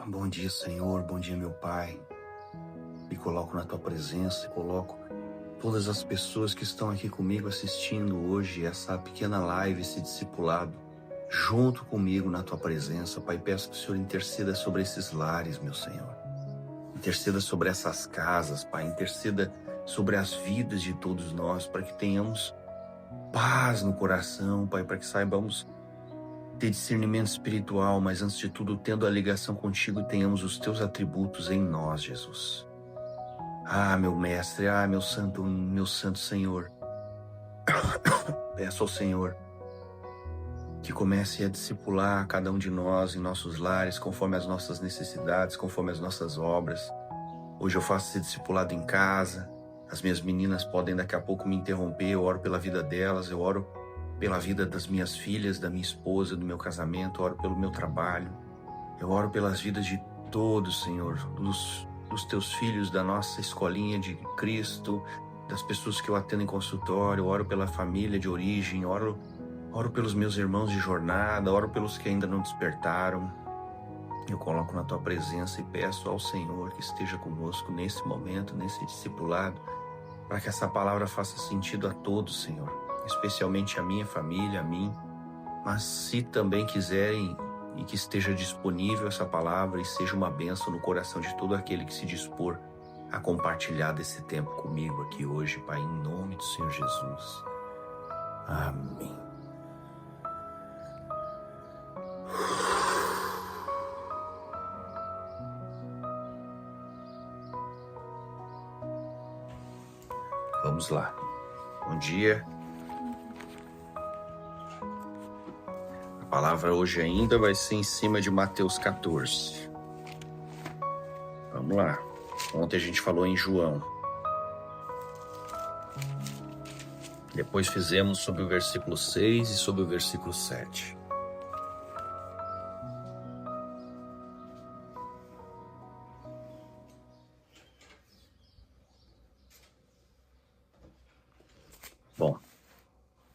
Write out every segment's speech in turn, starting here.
Bom dia, Senhor. Bom dia, meu Pai. Me coloco na Tua presença e coloco todas as pessoas que estão aqui comigo assistindo hoje essa pequena live, esse discipulado, junto comigo na Tua presença. Pai, peço que o Senhor interceda sobre esses lares, meu Senhor. Interceda sobre essas casas, Pai. Interceda sobre as vidas de todos nós, para que tenhamos paz no coração, Pai, para que saibamos ter discernimento espiritual, mas antes de tudo, tendo a ligação contigo, tenhamos os teus atributos em nós, Jesus. Ah, meu mestre, meu santo Senhor. Peço ao Senhor que comece a discipular cada um de nós em nossos lares, conforme as nossas necessidades, conforme as nossas obras. Hoje eu faço esse discipulado em casa. As minhas meninas podem daqui a pouco me interromper. Eu oro pela vida delas, eu oro pela vida das minhas filhas, da minha esposa, do meu casamento, eu oro pelo meu trabalho. Eu oro pelas vidas de todos, Senhor, dos teus filhos, da nossa escolinha de Cristo, das pessoas que eu atendo em consultório, eu oro pela família de origem, oro pelos meus irmãos de jornada, oro pelos que ainda não despertaram. Eu coloco na tua presença e peço ao Senhor que esteja conosco nesse momento, nesse discipulado, para que essa palavra faça sentido a todos, Senhor, especialmente a minha família, a mim, mas se também quiserem e que esteja disponível essa palavra e seja uma bênção no coração de todo aquele que se dispor a compartilhar desse tempo comigo aqui hoje, Pai, em nome do Senhor Jesus. Amém. Vamos lá. Bom dia. A palavra hoje ainda vai ser em cima de Mateus 14. Vamos lá. Ontem a gente falou em João. Depois fizemos sobre o versículo 6 e sobre o versículo 7. Bom,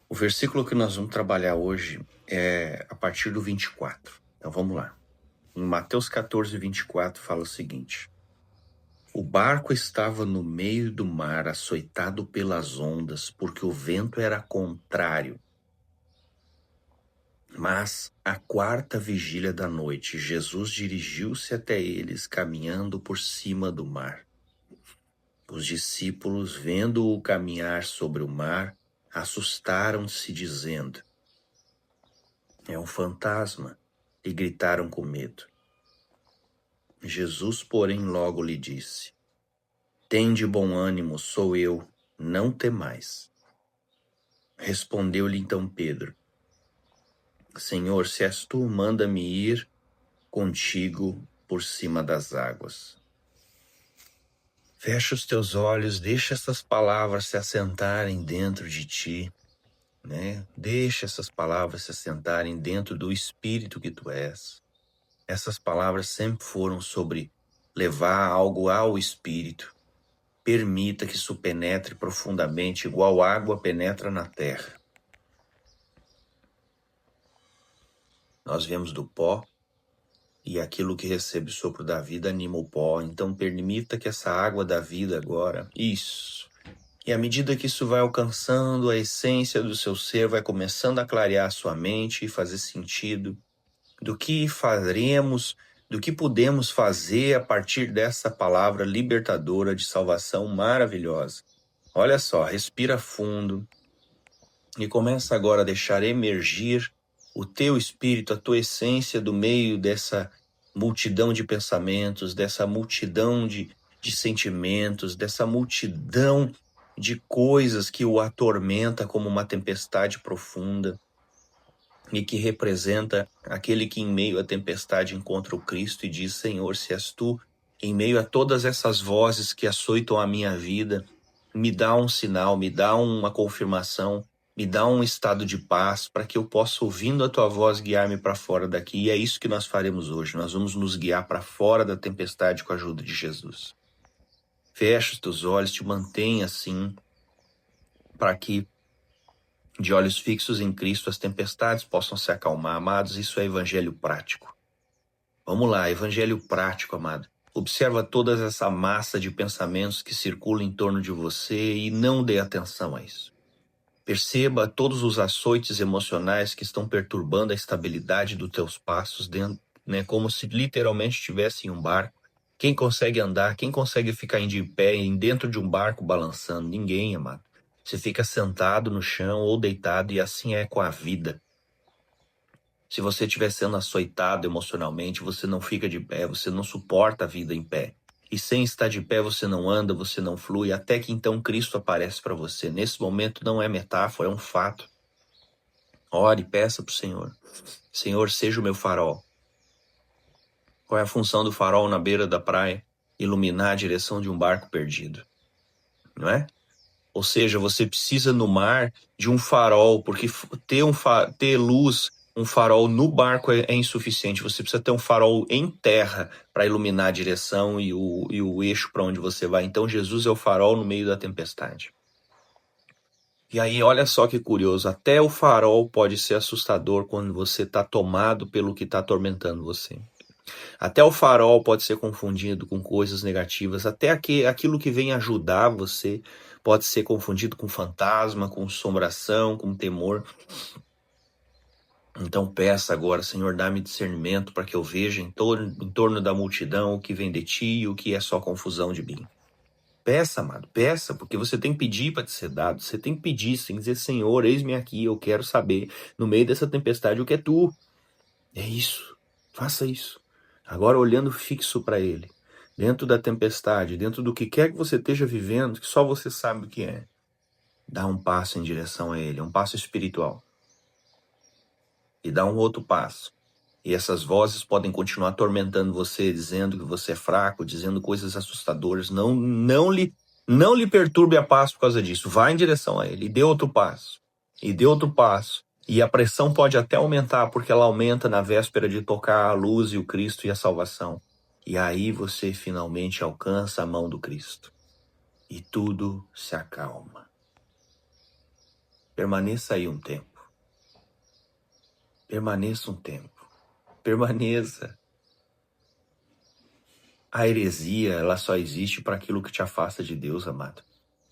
o versículo que nós vamos trabalhar hoje é a partir do 24. Então vamos lá. Em Mateus 14, 24 fala o seguinte: o barco estava no meio do mar, açoitado pelas ondas, porque o vento era contrário. Mas, à quarta vigília da noite, Jesus dirigiu-se até eles, caminhando por cima do mar. Os discípulos, vendo-o caminhar sobre o mar, assustaram-se, dizendo: é um fantasma, e gritaram com medo. Jesus, porém, logo lhe disse: tende bom ânimo, sou eu, não temais. Respondeu-lhe então Pedro: Senhor, se és tu, manda-me ir contigo por cima das águas. Fecha os teus olhos, deixa essas palavras se assentarem dentro de ti, né? Deixa essas palavras se assentarem dentro do espírito que tu és. Essas palavras sempre foram sobre levar algo ao espírito. Permita que isso penetre profundamente, igual água penetra na terra. Nós viemos do pó, e aquilo que recebe o sopro da vida anima o pó. Então permita que essa água da vida agora, isso. E à medida que isso vai alcançando a essência do seu ser, vai começando a clarear a sua mente e fazer sentido do que faremos, do que podemos fazer a partir dessa palavra libertadora de salvação maravilhosa. Olha só, respira fundo e começa agora a deixar emergir o teu espírito, a tua essência do meio dessa multidão de pensamentos, dessa multidão de sentimentos, dessa multidão de coisas que o atormenta como uma tempestade profunda e que representa aquele que em meio à tempestade encontra o Cristo e diz: Senhor, se és tu, em meio a todas essas vozes que açoitam a minha vida, me dá um sinal, me dá uma confirmação, me dá um estado de paz para que eu possa, ouvindo a tua voz, guiar-me para fora daqui. E é isso que nós faremos hoje. Nós vamos nos guiar para fora da tempestade com a ajuda de Jesus. Fecha os teus olhos, te mantenha assim, para que de olhos fixos em Cristo as tempestades possam se acalmar. Amados, isso é evangelho prático. Vamos lá, evangelho prático, amado. Observa toda essa massa de pensamentos que circula em torno de você e não dê atenção a isso. Perceba todos os açoites emocionais que estão perturbando a estabilidade dos teus passos dentro, né, como se literalmente estivesse em um barco. Quem consegue andar, quem consegue ficar de pé dentro de um barco balançando? Ninguém, amado. Você fica sentado no chão ou deitado e assim é com a vida. Se você estiver sendo açoitado emocionalmente, você não fica de pé, você não suporta a vida em pé. E sem estar de pé, você não anda, você não flui, até que então Cristo aparece para você. Nesse momento não é metáfora, é um fato. Ore, peça para o Senhor. Senhor, seja o meu farol. Qual é a função do farol na beira da praia? Iluminar a direção de um barco perdido, não é? Ou seja, você precisa no mar de um farol, porque ter luz, um farol no barco é insuficiente. Você precisa ter um farol em terra para iluminar a direção e o eixo para onde você vai. Então Jesus é o farol no meio da tempestade. E aí, olha só que curioso, até o farol pode ser assustador quando você está tomado pelo que está atormentando você. Até o farol pode ser confundido com coisas negativas, até aquilo que vem ajudar você pode ser confundido com fantasma, com assombração, com temor. Então peça agora, Senhor, dá-me discernimento para que eu veja em torno da multidão o que vem de ti e o que é só confusão de mim. Peça, amado, peça, porque você tem que pedir para te ser dado, você tem que pedir, você tem que dizer, Senhor, eis-me aqui, eu quero saber, no meio dessa tempestade, o que é tu. É isso, faça isso. Agora olhando fixo para Ele, dentro da tempestade, dentro do que quer que você esteja vivendo, que só você sabe o que é. Dá um passo em direção a Ele, um passo espiritual. E dá um outro passo. E essas vozes podem continuar atormentando você, dizendo que você é fraco, dizendo coisas assustadoras. Não lhe perturbe a paz por causa disso. Vá em direção a Ele e dê outro passo. E dê outro passo. E a pressão pode até aumentar, porque ela aumenta na véspera de tocar a luz e o Cristo e a salvação. E aí você finalmente alcança a mão do Cristo. E tudo se acalma. Permaneça aí um tempo. Permaneça um tempo. Permaneça. A heresia, ela só existe para aquilo que te afasta de Deus, amado.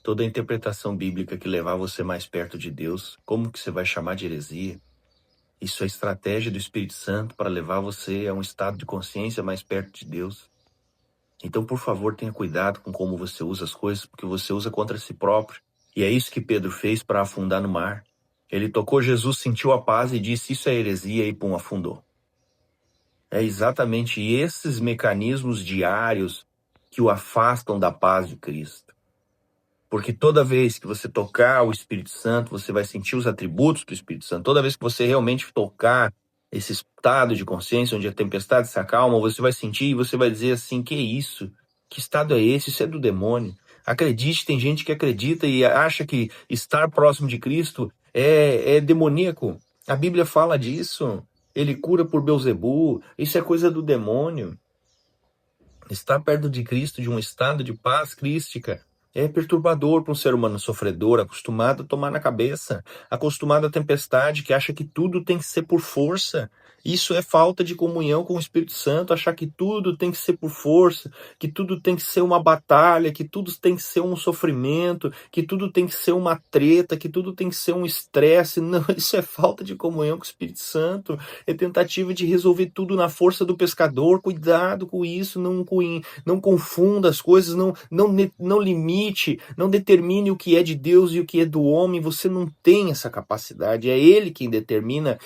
Toda a interpretação bíblica que levar você mais perto de Deus, como que você vai chamar de heresia? Isso é estratégia do Espírito Santo para levar você a um estado de consciência mais perto de Deus. Então, por favor, tenha cuidado com como você usa as coisas, porque você usa contra si próprio. E é isso que Pedro fez para afundar no mar. Ele tocou Jesus, sentiu a paz e disse, isso é heresia, e pum, afundou. É exatamente esses mecanismos diários que o afastam da paz de Cristo. Porque toda vez que você tocar o Espírito Santo, você vai sentir os atributos do Espírito Santo. Toda vez que você realmente tocar esse estado de consciência, onde a tempestade se acalma, você vai sentir e você vai dizer assim, que isso? Que estado é esse? Isso é do demônio. Acredite, tem gente que acredita e acha que estar próximo de Cristo é demoníaco. A Bíblia fala disso. Ele cura por Belzebu. Isso é coisa do demônio. Estar perto de Cristo, de um estado de paz crística, é perturbador para um ser humano sofredor, acostumado a tomar na cabeça, acostumado à tempestade, que acha que tudo tem que ser por força. Isso é falta de comunhão com o Espírito Santo, achar que tudo tem que ser por força, que tudo tem que ser uma batalha, que tudo tem que ser um sofrimento, que tudo tem que ser uma treta, que tudo tem que ser um estresse. Não, isso é falta de comunhão com o Espírito Santo, é tentativa de resolver tudo na força do pescador. Cuidado com isso, não confunda as coisas, não limite, não determine o que é de Deus e o que é do homem. Você não tem essa capacidade, é Ele quem determina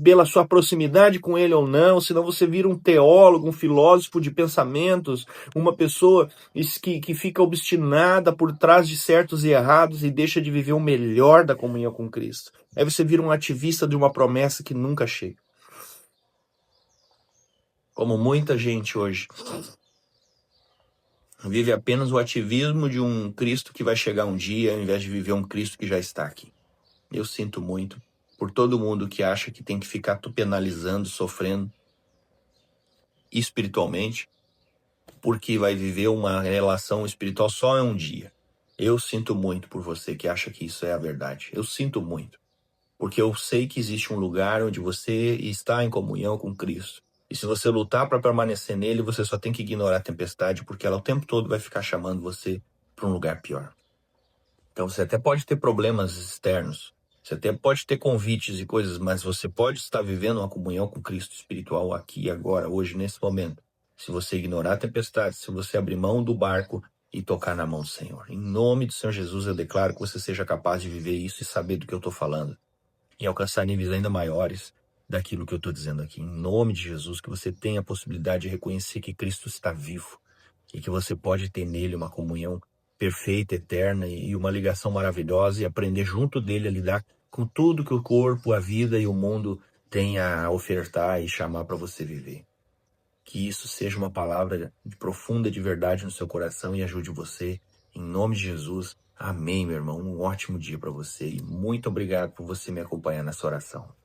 pela sua proximidade com Ele ou não, senão você vira um teólogo, um filósofo de pensamentos, uma pessoa que fica obstinada por trás de certos e errados e deixa de viver o melhor da comunhão com Cristo. Aí você vira um ativista de uma promessa que nunca chega. Como muita gente hoje vive apenas o ativismo de um Cristo que vai chegar um dia, ao invés de viver um Cristo que já está aqui. Eu sinto muito por todo mundo que acha que tem que ficar penalizando, sofrendo espiritualmente, porque vai viver uma relação espiritual só em um dia. Eu sinto muito por você que acha que isso é a verdade. Eu sinto muito, porque eu sei que existe um lugar onde você está em comunhão com Cristo. E se você lutar para permanecer nele, você só tem que ignorar a tempestade, porque ela o tempo todo vai ficar chamando você para um lugar pior. Então você até pode ter problemas externos, você até pode ter convites e coisas, mas você pode estar vivendo uma comunhão com Cristo espiritual aqui, agora, hoje, nesse momento. Se você ignorar a tempestade, se você abrir mão do barco e tocar na mão do Senhor. Em nome do Senhor Jesus, eu declaro que você seja capaz de viver isso e saber do que eu estou falando. E alcançar níveis ainda maiores daquilo que eu estou dizendo aqui. Em nome de Jesus, que você tenha a possibilidade de reconhecer que Cristo está vivo e que você pode ter nele uma comunhão perfeita, eterna e uma ligação maravilhosa e aprender junto dele a lidar com tudo que o corpo, a vida e o mundo têm a ofertar e chamar para você viver. Que isso seja uma palavra de profunda de verdade no seu coração e ajude você. Em nome de Jesus. Amém, meu irmão. Um ótimo dia para você e muito obrigado por você me acompanhar nessa oração.